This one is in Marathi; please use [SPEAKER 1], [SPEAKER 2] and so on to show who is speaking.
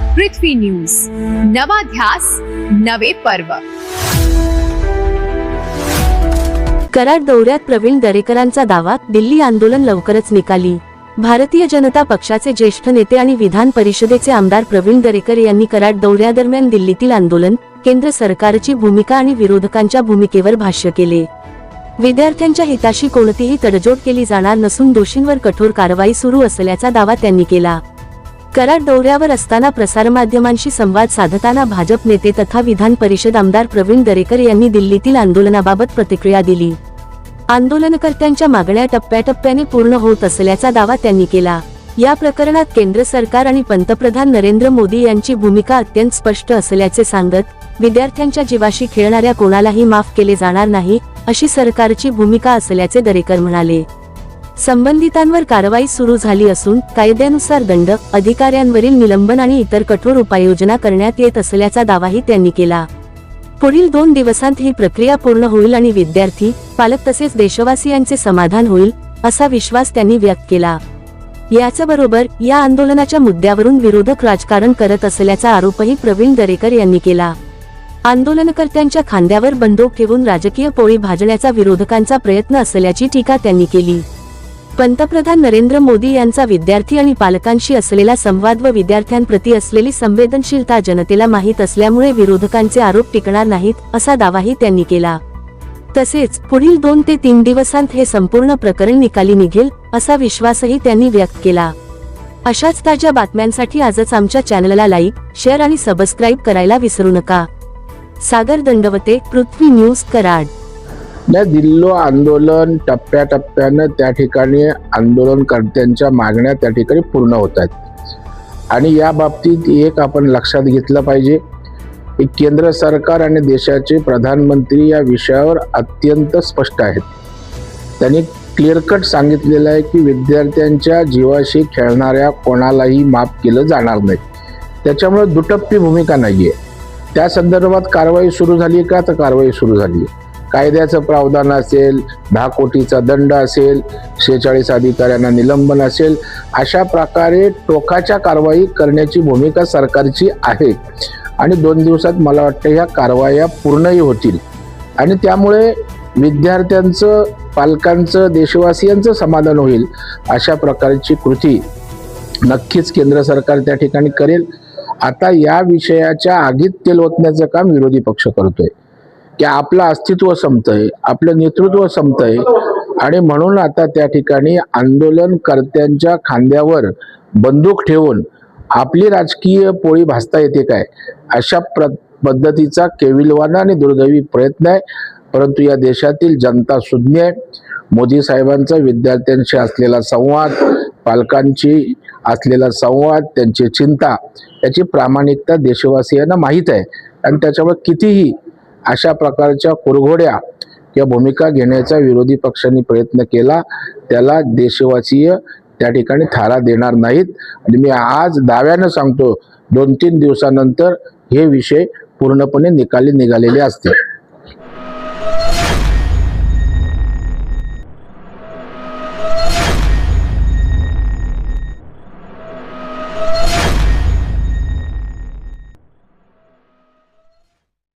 [SPEAKER 1] पृथ्वी न्यूज, नवा ध्यास नवे पर्व।
[SPEAKER 2] कराड दौऱ्यात प्रवीण दरेकरांचा दावा, दिल्ली आंदोलन लवकरच निकाली। भारतीय जनता पक्षाचे ज्येष्ठ नेते आणि विधान परिषदेचे आमदार प्रवीण दरेकर यांनी कराड दौऱ्यादरम्यान दिल्लीतील आंदोलन, केंद्र सरकारची भूमिका आणि विरोधकांच्या भूमिकेवर भाष्य केले। विद्यार्थ्यांच्या हिताशी कोणतीही तडजोड केली जाणार नसून दोषींवर कठोर कारवाई सुरू असल्याचा दावा त्यांनी केला। कराड दौऱ्यावर असताना प्रसारमाध्यमांशी संवाद साधताना भाजप नेते तथा विधान परिषद आमदार प्रवीण दरेकर यांनी दिल्लीतील आंदोलनाबाबत प्रतिक्रिया दिली। आंदोलनकर्त्यांच्या मागण्या टप्प्याटप्प्याने पूर्ण होत असल्याचा दावा त्यांनी केला। या प्रकरणात केंद्र सरकार आणि पंतप्रधान नरेंद्र मोदी यांची भूमिका अत्यंत स्पष्ट असल्याचे सांगत, विद्यार्थ्यांच्या जीवाशी खेळणाऱ्या कोणालाही माफ केले जाणार नाही, अशी सरकारची भूमिका असल्याचे दरेकर म्हणाले। संबंधितांवर कारवाई सुरू झाली असून कायद्यानुसार दंड, अधिकाऱ्यांवरील निलंबन आणि इतर कठोर उपाययोजना करण्यात येत असल्याचा दावाही त्यांनी केला। पुढील 2 दिवसांत ही प्रक्रिया पूर्ण होईल आणि विद्यार्थी, पालक तसेच देशवासियांचे समाधान होईल, असा विश्वास त्यांनी व्यक्त केला। याचबरोबर या आंदोलनाच्या मुद्द्यावरून विरोधक राजकारण करत असल्याचा आरोपही प्रवीण दरेकर यांनी केला। आंदोलनकर्त्यांच्या खांद्यावर बंदूक ठेवून राजकीय पोळी भाजण्याचा विरोधकांचा प्रयत्न असल्याची टीका त्यांनी केली। पंतप्रधान नरेंद्र मोदी यांचा विद्यार्थी आणि पालकांशी असलेला संवाद व विद्यार्थ्यांप्रती असलेली संवेदनशीलता जनतेला माहीत असल्यामुळे विरोधकांचे आरोप टिकणार नाहीत, असा दावाही त्यांनी केला। तसेच पुढील 2 ते 3 दिवसांत हे संपूर्ण प्रकरण निकाली निघेल, असा विश्वासही त्यांनी व्यक्त केला। अशाच ताज्या बातम्यांसाठी आजच आमच्या चॅनलला लाईक, शेअर आणि सबस्क्राईब करायला विसरू नका। सागर दंडवते, पृथ्वी न्यूज, कराड।
[SPEAKER 3] दिल्ली आंदोलन टप्प्याटप्प्याने त्या ठिकाणी आंदोलनकर्त्यांच्या मागण्या त्या ठिकाणी पूर्ण होत आहेत आणि या बाबतीत एक आपण लक्षात घेतलं पाहिजे की केंद्र सरकार आणि देशाचे प्रधानमंत्री या विषयावर अत्यंत स्पष्ट आहेत। त्यांनी क्लिअर कट सांगितलेलं आहे की विद्यार्थ्यांच्या जीवाशी खेळणाऱ्या कोणालाही माफ केलं जाणार नाही। त्याच्यामुळे दुटप्पी भूमिका नाहीये। त्या संदर्भात कारवाई सुरू झाली का, तर कारवाई सुरू झाली। कायद्याचं प्रावधान असेल, 10 कोटीचा दंड असेल, 46 अधिकाऱ्यांना निलंबन असेल, अशा प्रकारे टोकाच्या कारवाई करण्याची भूमिका सरकारची आहे आणि 2 दिवसात मला वाटतं ह्या कारवाया पूर्णही होतील आणि त्यामुळे विद्यार्थ्यांचं, पालकांचं, देशवासियांचं समाधान होईल। अशा प्रकारची कृती नक्कीच केंद्र सरकार त्या ठिकाणी करेल। आता या विषयाच्या आगीत तेल ओतण्याचं काम विरोधी पक्ष करतोय की आपलं अस्तित्व संपतंय, आपलं नेतृत्व संपतंय आणि म्हणून आता त्या ठिकाणी आंदोलनकर्त्यांच्या खांद्यावर बंदूक ठेवून आपली राजकीय पोळी भाजता येते काय, अशा पद्धतीचा केविलवाणा आणि दुर्दैवी प्रयत्न आहे। परंतु या देशातील जनता सुज्ञ आहे। मोदी साहेबांचा विद्यार्थ्यांशी असलेला संवाद, पालकांची असलेला संवाद, त्यांची चिंता, याची प्रामाणिकता देशवासियांना माहीत आहे आणि त्याच्यामुळे कितीही अशा प्रकारच्या कुरघोड्या किंवा भूमिका घेण्याचा विरोधी पक्षांनी प्रयत्न केला, त्याला देशवासीय त्या ठिकाणी थारा देणार नाहीत आणि मी आज दाव्यानं सांगतो 2-3 दिवसानंतर हे विषय पूर्णपणे निकाली निघालेले असतील।